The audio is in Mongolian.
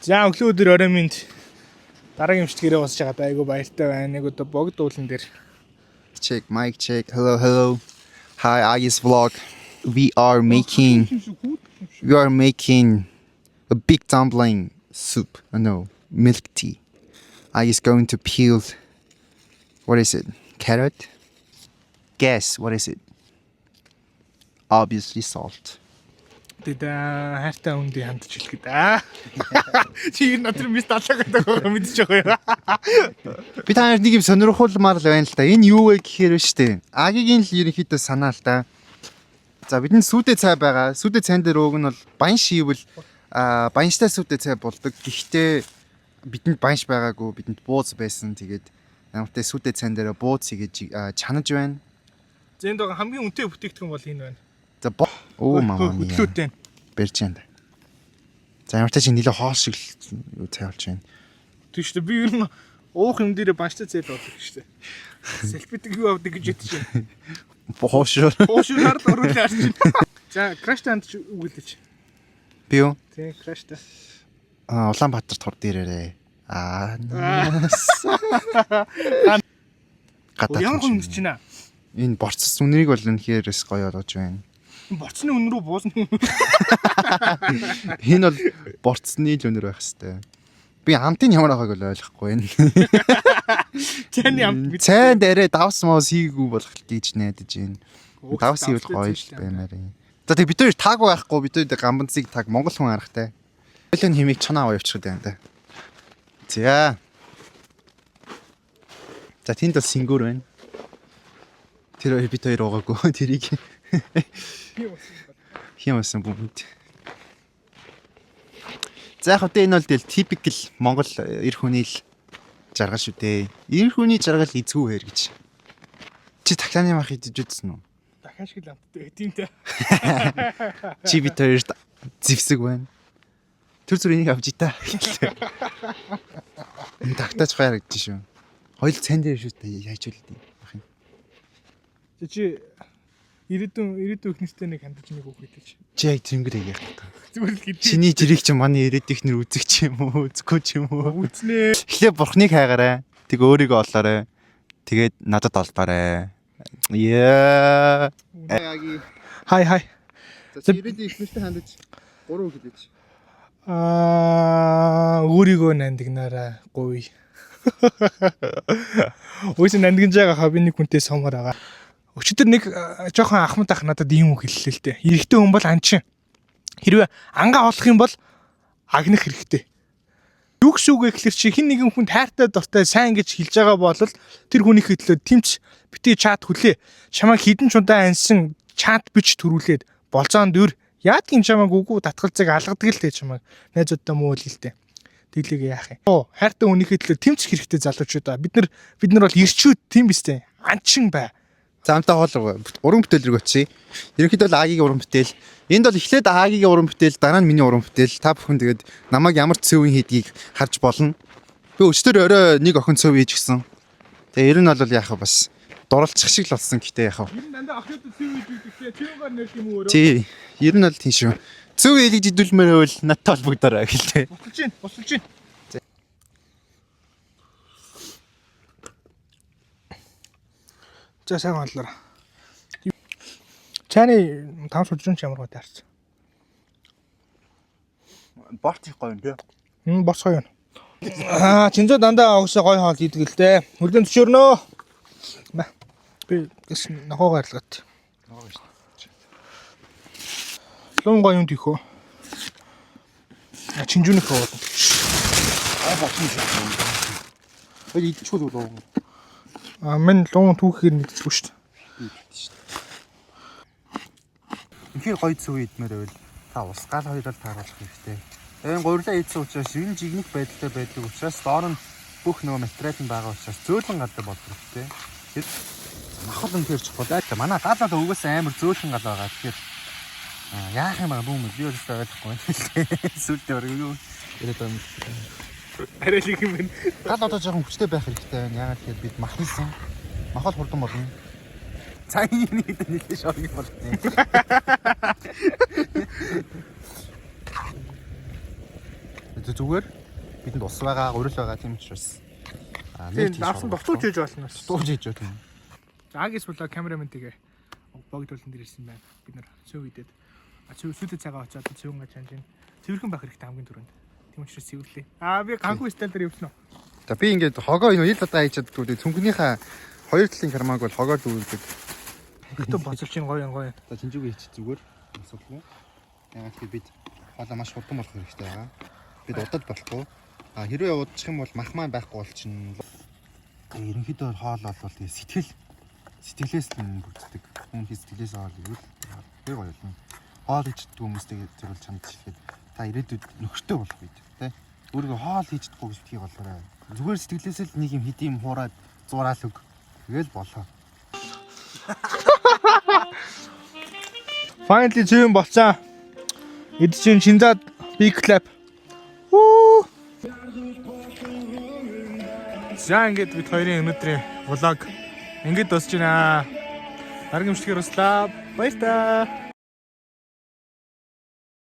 За өглөө өдөр орой минь дараагийн имчтгээрээ босч байгаа айгу баяртай байна. Нэг одоо богд уулан дээр. Check, mic check. Hello. Hi, Agis vlog. We are making a big dumpling soup. No, milk tea. Agis going to peel. What is it? Carrot? Guess, what is it? Obviously salt. Тэд хайртай үндий хандж хэлэхэд чи надад мис талаагаад байгаа мэдчих байгаа юу? Би та нарт нэг юм сонирхолмаар л байна л да. Энэ юу вэ гэхээр нь штэ. Агигийн л ерөнхийдөө санаа л да. За бидний сүйдэ цай байгаа. Сүйдэ цайн дээр уг нь бол баян шийвэл баянштай сүйдэ цай болдог. Гэхдээ бидэнд баянш байгаагүй, бидэнд бууз байсан. Тэгээд намайг сүйдэ цайн дээр бууз хийж чанаж байна. Зэнд байгаа хамгийн үнэтэй бүтээгдэхүүн бол энэ байна. За оо маа хөдлөөтэй. Барьж байна. За ямар ч чинь нэлээ хоол шиг юу цай болж байна. Тэг шүү дээ. Би ер нь уух юм дээрээ банштай цай л болдог шүү дээ. Селфидэг юу авдаг гэж ядчих чинь. Хоошор Хоошоор оруулаад арчин. За, краштай хандж үгэлээч. би юу? Тий, краштай. Улаанбаатар тур дээрээ. Ямар хүн мэдэж байна? Энэ борцос үнэрийг бол үнэхээрээс гоё болгож байна. Борцны үн рүү буусна. Энэ бол борцны л үнэр байх хэвээр. Би амтын ямар байгааг бол ойлгохгүй байна. Чаны амт мэд. Цайн дээрээ давс моос хийгээгүй болох гэж найдаж байна. Давс хийвэл гоё л баймаар юм. За тэг бид хоёр таг байхгүй, бид хоёр гамбанцыг таг монгол хүн аргатай. Хоёлын химиг чанаа аваа явчихад байна да. За. За тэнд бол сингүүр байна. Тэр хоёр бид хоёр уугаагүй. Тэрийг хим болсон бүмэд. За яг хөтэ энэ бол тэгэл typical Монгол эр хүний л жаргал шүү дээ. Эр хүний жаргал эзгүй хэр гэж. Чи тахлааны мах идэж үзсэн үү? Дахиад шиг л амттай тийм дээ. Чи бид хоёрт зевсэг байна. Тэр зүр энийг авч итаа. Энэ тагтаач хайр гэж шүү. Хоёул цайн дээр шүү дээ. Яаж үлдээ. Чи ирээдүйн ихнэстэй нэг хандаж нэг үг хэлж. Чи яг зингэр яах вэ? Зүгээр л гэж. Чиний жирийг чи манай ирээдүйнэр үзэх ч юм уу, үзэхгүй ч юм уу. Үзнэ. Эхлээ бурхныг хайгаарай. Тэг өөрийгөө олоорой. Тэгээд надад олдоорой. Яа. Хай. За ирээдүйн ихнэстэй хандаж 3 үг хэлээч. Өөрийгөө нандинараа говь. Өөс нандинж байгаа хав би нэг хүнтэй сомор байгаа. Өчигдөр нэг жоохон ахмад ах надад ийм үг хэллээ л дээ. Эрэгтэй хүн бол анчин. Хэрвээ ангаа олох юм бол агнах хэрэгтэй. Юу гэсэн үг вэ гэхэлэр чи хин нэгэн хүнд хайртай дуртай сайн гэж хэлж байгаа бол тэр хүнийхээ төлөө тэмч битгий чат хүлээ. Чамайг хідэн чудаа ансан чат бич төрүүлээд болзоон дөр яадгийн чамайг үгүй татгалзыг алгадаг л дээ чамайг. Найзуудтай муу л дээ. Тэглийг яах юм. Хайртай хүнийхээ төлөө тэмч хэрэгтэй залуучуудаа. Бид нар бол ирчүүд тийм биз дээ. Анчин бай. За амтаа хоол уран бүтээл рүү очие. Ерөнхийдөө л Агийн уран бүтээл. Энд бол эхлээд Агийн уран бүтээл, дараа нь миний уран бүтээл. Та бүхэн тэгээд намайг ямар цэвэн хийдгийг харж болно. Би өчтөр орой нэг охин цэв хийж гисэн. Тэгээ ер нь бол яах вэ бас дурлчих шиг л болсон гэхдээ яах вэ? Энэ дандаа охид цэв хийж идэх цэвгээр нэр юм өөрөө. Тий. Ер нь бол тийм шүү. Цэв хийлгэж идүүлмээр байвал надтай холбогдорой гэлээ. Босолж гин. За сайн онлоо. Чаны тавс үжрэн ямар гоо таарч. Борт их гоё юм тий. Борс гоё юм. Чинзөө дандаа огсоо гоё хоол идэг л дээ. Хөлдөн төшөөрнөө. Би гэс нохоо гарлагат. Ногоо шүү. Лун гоё юм тийхөө. Чинжүүнийх бол. Босон шүү. Хөөе идчихгүй үү? Мен лун түүхээр мэдчихгүй шүү дээ. Ихэр гоё зүв идмээр байвал та ус гал хоёроо тааруулах хэрэгтэй. Энэ гурилаа ийдсэн учраас энэ жигнэх байдалтай байдаг учраас доор нь бүх нөгөө материал нь байгаа учраас зөөлөн галтай болох хэрэгтэй. Махал өнтер чухал. Манай галаа угаасаа амар зөөлөн гал байгаа. Тэгэхээр яах юм бэ бүүм би өөрөөсөө ойлгохгүй байна. Сүлдээ орой юу яриад байна. Арай л юм байна. Гал одоо жоохон хүчтэй байх хэрэгтэй байна. Яагаад гэхээр бид махнасан. Махал хурдан болно. Цайны нэг нэлээд шорог болно. зүгээр бидэнд ус байгаа, урил байгаа тийм учраас Тийм давсан дутууж хийж болно. дутууж хийж байна. Агис болоо камераментигээ богдуулсан дээр ирсэн байна. Бид нар цөв идээд сүйдээ цагаа очоод цэвэн чанж ин цэвэрхэн байх хэрэгтэй хамгийн түрүүнд. Тийм учраас цэвэрлээ. Би гангүй стайл дээр явсан уу? За би ингээд хогоо энэ ил удаа хийчихэд тэгвэл цүнхнийхээ хоёр талын кармааг бол хогоор дүүрдэг. Гэтэ боцолч ин гоё. За чинжүүгээ хийчих зүгээр. Асуудалгүй. Ягаад гэвэл бид хоолоо маш хурдан болох хэрэгтэй байгаа. Бид удаад болохгүй. Хэрвээ удчих юм бол мах маань байхгүй бол чинь ерөнхийдөө хоол бол тэгээ сэтгэлээс нь бүрддэг. Хүн сэтгэлээс хоол ивэл тэр гоё юм. Хоол хийдэг хүмүүстэй зөвлөж чамд хэлэхэд та ирээдүйд нөхөртэй болох үед тий. Өөрийгөө хоол хийж чадахгүй гэж битгий болоорой. Зүгээр сэтгэлээс л нэг юм хэдийн юм хуураад зураал өг. Тэгэл болоо. Finally зүүн болцсон. Эд чинь шинзаад big clap. Вуу! За ингээд бид хоёрын өнөөдрийн влог ингээд дуусж байна. Дараагийн бичлэгээр услаа. Баяр та.